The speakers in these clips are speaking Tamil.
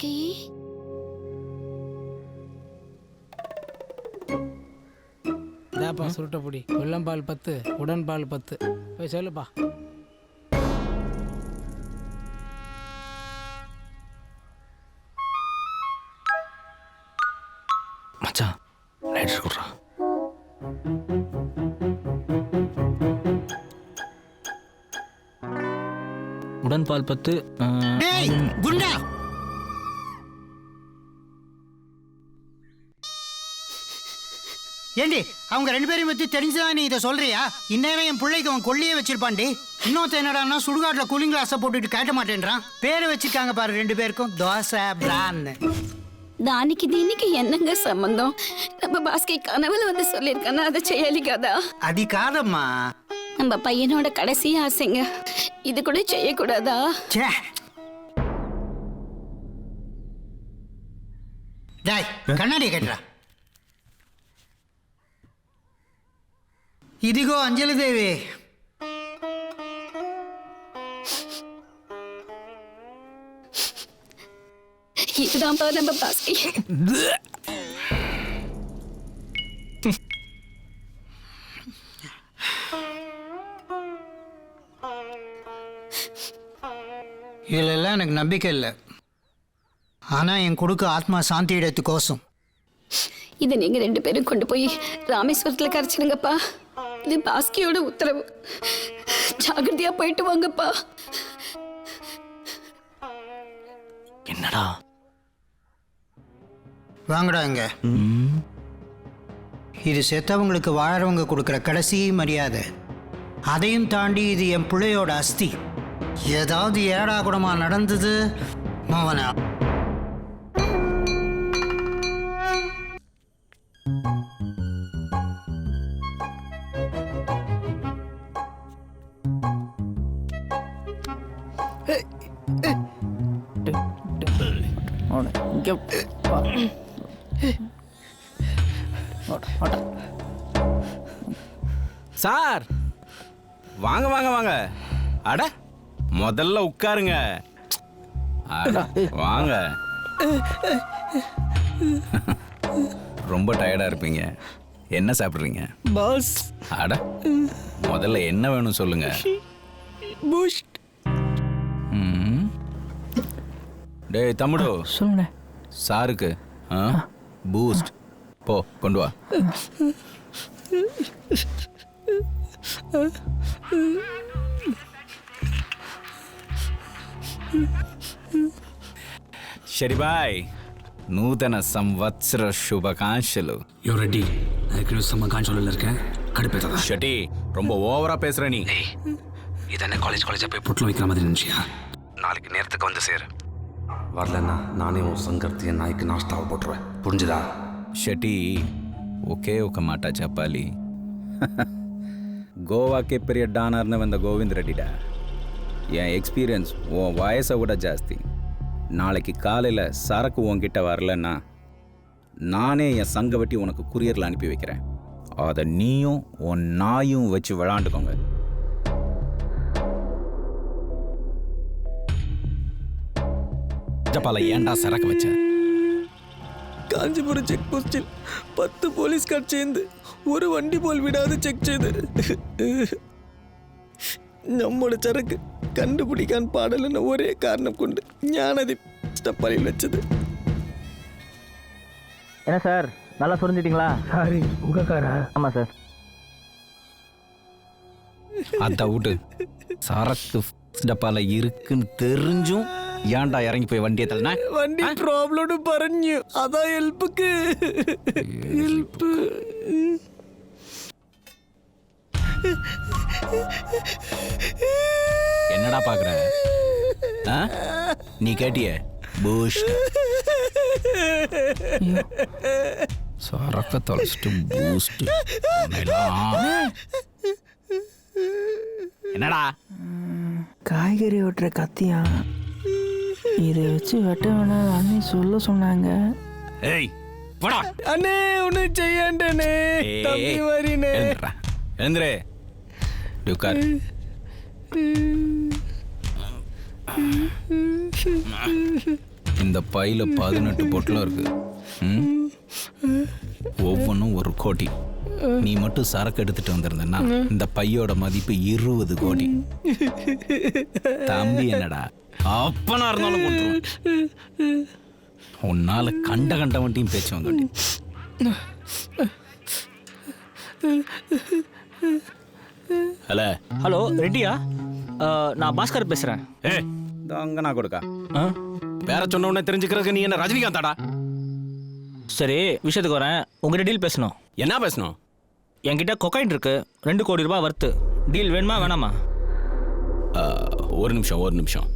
பாஸ்கி. இதாப்பா சுருட்டப்பொடி. வெள்ளம்பால் 10, உடன்பால் 10. போய் சொல்லுப்பா. மச்சான் லைட் கொடுறா. உடன்பால் 10. குண்டா ஏண்டி அவங்க 2 பேரையும் பத்தி தெரிஞ்சுதான் நீ இதை சொல்றியா? இந்நேரம் என் பிள்ளைக்கு அவன் கொல்லியே வச்சிருப்பான்டி. இன்னொருத்த என்னடான்னா சுடுகாட்டில் கூலிங் கிளாஸை போட்டுட்டு கேட்ட மாட்டேன்றான். பேரை வச்சிருக்காங்க பாரு 2 பேருக்கும், தோசை பிரான்னு. దానికి దీనికి என்னங்க సంబంధం? நம்ம பாஸ்கி கனவுல வந்து சொல்லியிருக்கானா அதை செய்யலிக்காதா? அது காதம்மா, நம்ம பையனோட கடைசி ஆசைங்க. இது கூட செய்யக்கூடாதா? ச்சே. டேய் கண்ணாடியை கேட்டுறா. ఇదిగో అంజలిదేవి. இதுதான்ப்பா நம்ம பாஸ்கி. இதுலெல்லாம் எனக்கு நம்பிக்கை இல்லை. ஆனால் என் கொடுக்க ஆத்மா சாந்தி இடத்து கோசம் இதை நீங்க 2 பேரும் கொண்டு போய் ராமேஸ்வரத்துல கரைச்சிடுங்கப்பா. இது பாஸ்கியோட உத்தரவு. ஜாகிரதையா போயிட்டு வாங்கப்பா. என்னடா வாங்கடா இங்க. இது செத்தவங்களுக்கு வாழறவங்க கொடுக்குற கடைசி மரியாதை. அதையும் தாண்டி இது என் பிள்ளையோட அஸ்தி. ஏதாவது ஏடா கூடமா நடந்தது மவனா. சார் வாங்க வாங்க வாங்க. அட முதல்ல உட்காருங்க. வாங்க. ரொம்ப டயர்டா இருப்பீங்க. என்ன சாப்பிட்றீங்க பாஸ்? அட முதல்ல என்ன வேணும் சொல்லுங்க. பூஸ்ட். டேய் தம்முடு சொல்லுங்க. சாருக்கு பூஸ்ட் போ கொண்டு வா. சரி பாய், నూతన సంవత్సర శుభాకాంక్షలు. யோ ரெட்டி, நான் சம்மகாஞ்சோலில் இருக்கேன். கடுப்பேற்றதா ஷட்டி, ரொம்ப ஓவரா பேசுற நீ. இதென்ன காலேஜாக போய் புட்டில் வைக்கிற மாதிரி இருந்துச்சியா? நாளைக்கு நேரத்துக்கு வந்து சேரு. வரலன்னா நானே உன் సంగర్తి నాయకి నాష్టాలు போட்டுருவேன். புரிஞ்சுதா? షటి ఒకే ఒక మాట చెప్పాలి. கோவாக்கே பெரிய டானர்னு வந்த கோவிந்த் ரெட்டிடா. என் எக்ஸ்பீரியன்ஸ் உன் வயசை விட ஜாஸ்தி. நாளைக்கு காலையில் சரக்கு உன்கிட்ட வரலன்னா நானே என் சங்க வெட்டி உனக்கு குரியரில் அனுப்பி வைக்கிறேன். அதை நீயும் உன் நாயும் வச்சு விளாண்டுக்கோங்க. ஜப்பால ஏன்டா சரக்கு வச்ச? காஞ்சிபுரம் செக் போஸ்டில் 10 போலீஸ்கார் சேர்ந்து ஒரு வண்டி போல் விடாது செக் செய்து நம்மோட சரக்கு கண்டுபிடிக்கான் பாடலன்னு ஒரே காரணம் கொண்டு ஞானதி ஸ்டப்பலில் வச்சது. என்ன சார், நல்லா சொரிஞ்சிட்டீங்களா? சாரி உங்கக்காரா? ஆமாம் சார். அதை விட்டு சரக்கு டப்பால இருக்குன்னு தெரிஞ்சும் ஏன்டா இறங்கி போய் வண்டியை தள்ளனா? വണ്ടി പ്രോബ്ലം പറഞ്ഞു, അതാ ഹെൽപ്ക്ക് ഹെൽപ്പ്. என்னடா பாக்குற? நீ கேட்டிய பூஸ்ட் சரக்க தொலைச்சிட்டு பூஸ்ட் என்னடா? காய்கறி வெட்டுற கத்தியா? இதை வச்சு வெட்ட வேணாம் அண்ணி சொல்ல சொன்னாங்க. ஏய் போடா அண்ணே, ஒண்ணு செய்யண்டனே. தம்பி வரீனே. எழுந்துரு. உட்கார். இந்த பையில 18 பொட்டலம் இருக்கு. ஒவ்வொன்றும் 1 கோடி. நீ மட்டும் சரக்கு எடுத்துட்டு வந்திருந்தன்னா இந்த பையோட மதிப்பு 20 கோடி. தம்பி என்னடா அப்பனா இருந்தாலும் கொண்டுருவேன். உன்னால கண்ட வண்டியும் பேச்சு வாங்கி. ஹலோ ஹலோ ரெட்டியா? நான் பாஸ்கர் பேசுகிறேன். அங்க நான் கொடுக்கா வேற சொன்ன உடனே தெரிஞ்சுக்கிறதுக்கு நீ என்ன ரஜினிகாந்தாடா? சரி, விஷயத்துக்கு வரேன். உங்ககிட்ட டீல் பேசணும். என்ன பேசணும்? என்கிட்ட கொக்கைன் இருக்கு, 2 கோடி ரூபாய் வர்த்து. டீல் வேணுமா வேணாமா? ஒரு நிமிஷம்.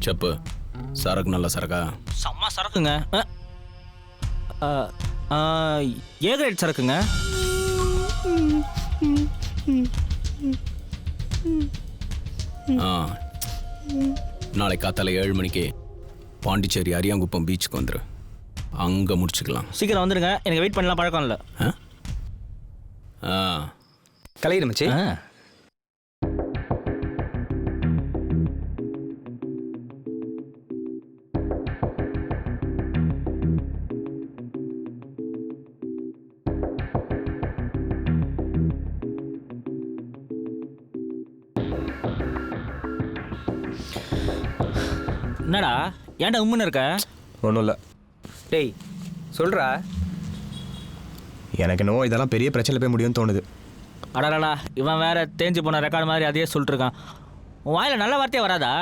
செப்பு. சரக்கு நல்ல சரக்கா? செம்ம சரக்குங்க. ஏ கிரேட் சரக்குங்க. நாளைக்கு காத்தால 7 மணிக்கு பாண்டிச்சேரி அரியாங்குப்பம் பீச்சுக்கு வந்துரு. அங்கே முடிச்சுக்கலாம். சீக்கிரம் வந்துடுங்க, எனக்கு வெயிட் பண்ணலாம் பழக்கம் இல்லை. கலையிட மச்சி. என்னடா ஏன்டா உம்முன்னு இருக்க? ஒன்றும் இல்லை. டேய் சொல்கிறா. எனக்கு என்னவோ இதெல்லாம் பெரிய பிரச்சனை போய் முடியும்னு தோணுது. அடாடா, இவன் வேற தேஞ்சு போன ரெக்கார்டு மாதிரி அதையே சொல்லிட்டு இருக்கான். உன் வாயில் நல்ல வார்த்தையே வராதா?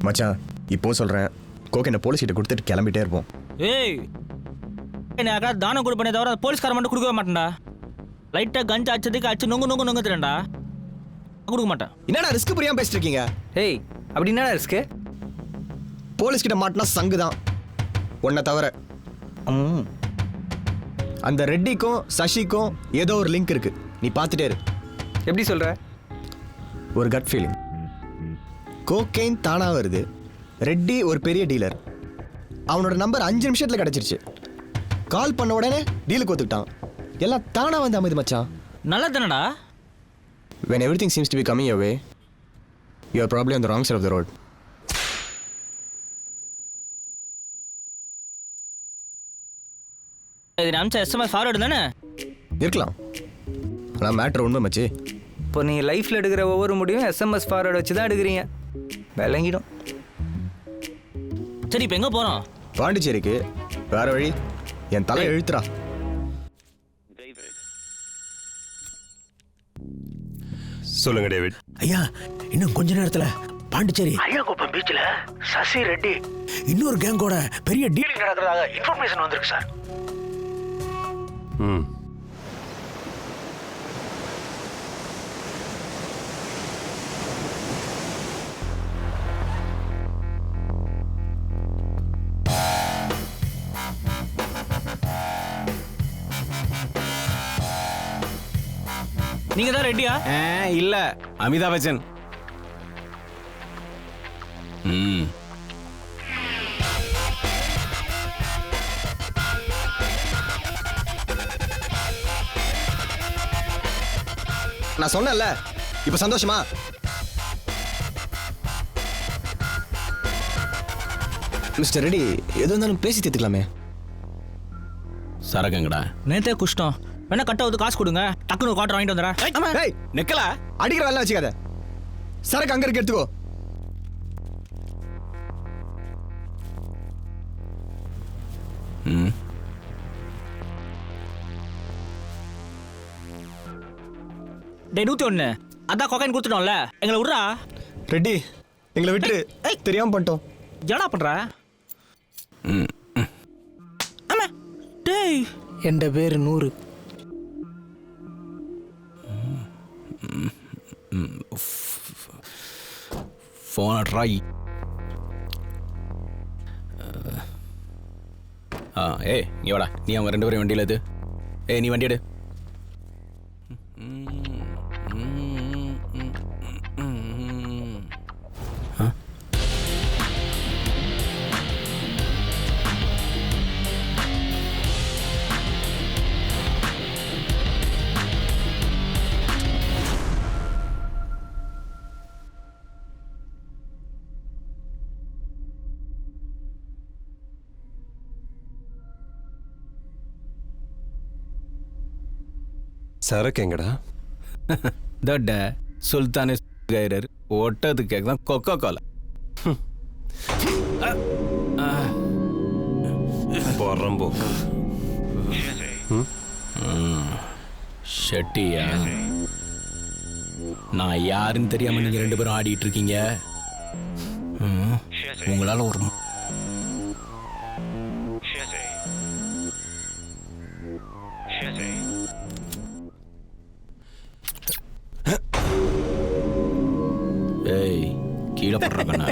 மச்சான் இப்போ சொல்கிறேன், கோகேனை போலீஸ்கிட்ட கொடுத்துட்டு கிளம்பிட்டே இருப்போம். ஏய், என்ன யாராவது தானம் கொடுப்பனே தவிர போலீஸ்கார மட்டும் கொடுக்கவே மாட்டேன்டா. லைட்டாக கஞ்சா அடிச்சதுக்கு அடிச்சு நொங்கு திரண்டா கொடுக்க மாட்டேன். என்னடா ரிஸ்க் புரியாமல் பேசிட்டு இருக்கீங்க? ஏய் அப்படி என்னடா ரிஸ்க்கு? போலீஸ்கிட்ட மாட்டினா சங்கு தான் ஒன்றை தவிர. அந்த ரெட்டிக்கும் சசிக்கும் ஏதோ ஒரு லிங்க் இருக்கு, நீ பார்த்துட்டே இரு. எப்படி சொல்கிற? ஒரு கட் ஃபீலிங். கோகெயின் தானா வருது. ரெட்டி ஒரு பெரிய டீலர். அவனோட நம்பர் 5 நிமிஷத்தில் கிடச்சிருச்சு. கால் பண்ண உடனே டீலுக்கு ஒத்துக்கிட்டான். எல்லாம் தானா வந்து அமைது மச்சான். நல்லா தானடா. When everything seems to be coming your way, you are probably on the wrong side of the road. இது அமிச்ச எஸ்எம்எஸ் ஃபார்வர்டு தானே இருக்கலாம். ஆனால் மேட்ரு உண்மை மச்சி. இப்போ நீ லைஃப்பில் எடுக்கிற ஒவ்வொரு முடிவும் எஸ்எம்எஸ் ஃபார்வர்டு வச்சு தான் எடுக்கிறீங்க. விளங்கிடும். சரி, இப்போ எங்கே போகிறோம்? பாண்டிச்சேரிக்கு. வேற வழி? என் தலை எழுத்துறா. சொல்லுங்க டேவிட். ஐயா, இன்னும் கொஞ்ச நேரத்துல பாண்டிச்சேரி அரியாங்குப்பம் பீச்ல சசி ரெட்டி இன்னொரு கேங்கோட பெரிய டீலிங் நடக்கிறதாக இன்ஃபர்மேஷன் வந்திருக்கு சார். நீங்க தான் ரெட்டியா? இல்ல, அமிதாப் பச்சன். நான் சொன்னேன்ல, இப்போ சந்தோஷமா? மிஸ்டர் ரெட்டி, எது இருந்தாலும் பேசி தீர்த்துக்கலாமே. சரக்குங்கடா. நேத்தே குஷ்டம். வேணா கட்ட வந்து காசு கொடுங்க, டக்குனு ஒரு குவார்டர் வாங்கிட்டு வந்துடுறேன். ஏய் நிக்கல, அடிக்கிற வேலை வச்சுக்காத. சரக்கு அங்க இருக்கு, எடுத்துக்கோ. டே 101, அதான் கொக்கைன் கொடுத்துட்டோம்ல, எங்களை விட்றா. ரெட்டி, எங்களை விட்டுரு. தெரியாம பண்ணிட்டோம். என்னடா பண்ற? ஆமா டேய், என் பேர் 100. ஃபோனை ட்ரை. ஏய் நீ வாடா, நீ அவங்க 2 பேரும் வண்டியில் எது? ஏய் நீ வண்டி எடு. சரக்கு எங்கடா? தட்ட சுல்தானே கைரர் ஒட்டது கேக் தான் கொக்கோ கோலா. போறம்போ ஷெட்டியா, நான் யாருன்னு தெரியாம நீங்க 2 பேரும் ஆடிட்டு இருக்கீங்க. உங்களால ஒரு ஏய் கீழே போடுறப்பண்ணா.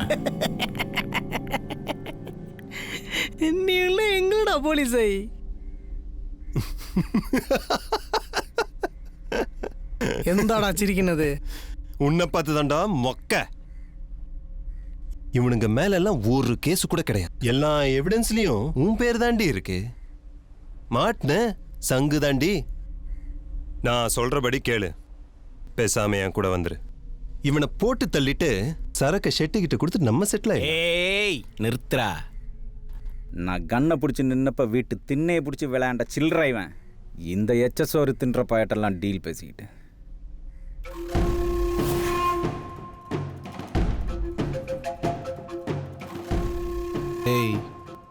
நீங்களே எங்கடா போலீஸை? எந்தாடா சிரிக்கினது? உன்னை பார்த்து தாண்டா மொக்க. இவனுங்க மேல எல்லாம் ஒரு கேஸ் கூட கிடையாது. எல்லா எவிடன்ஸ்லயும் உன் பேர் தாண்டி இருக்கு. மாட்டின சங்கு தாண்டி. நான் சொல்றபடி கேளு, பேசாம என் கூட வந்துரு. இவனை போட்டு தள்ளிட்டு சரக்க ஷெட்டிக்கிட்ட கொடுத்து நம்ம செட்டில். ஏய் நிறுத்துறா. நான் கண்ணை பிடிச்சி நின்னப்ப வீட்டு திண்ணையை பிடிச்சி விளையாண்ட சில்லற இவன். இந்த எச்சசோறு தின்ற பாயட்டெல்லாம் டீல் பேசிக்கிட்டு. ஏய்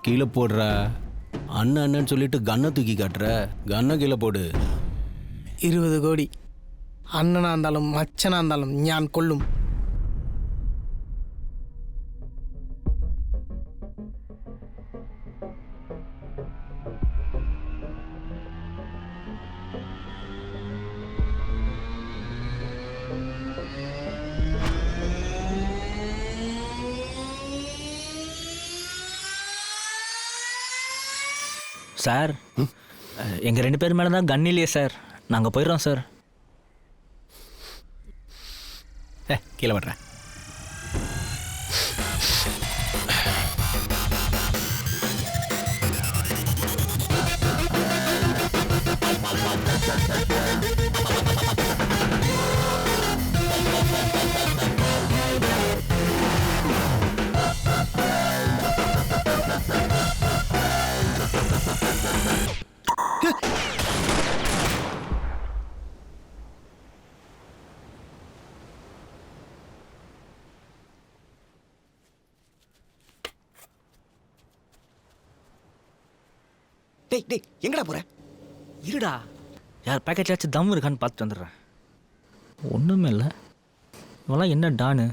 கீழே போடுறா. அண்ணன் அண்ணன்னு சொல்லிட்டு கண்ணை தூக்கி காட்டுற. கண்ணை கீழே போடு. 20 கோடி அண்ணனா இருந்தாலும் மச்சனா இருந்தாலும் ஞான் கொள்ளும். சார் எங்கள் 2 பேர் மேலே தான் கன் இல்லையே சார். நாங்கள் போயிடுறோம் சார். கீழே வர்றேன். டேய் டேய் எங்கடா போற? இருடா, யார் பேக்கெட்லாச்சும் தம் இருக்கான்னு பார்த்துட்டு வந்துடுறேன். ஒன்றுமே இல்லை. இவெல்லாம் என்ன டானு?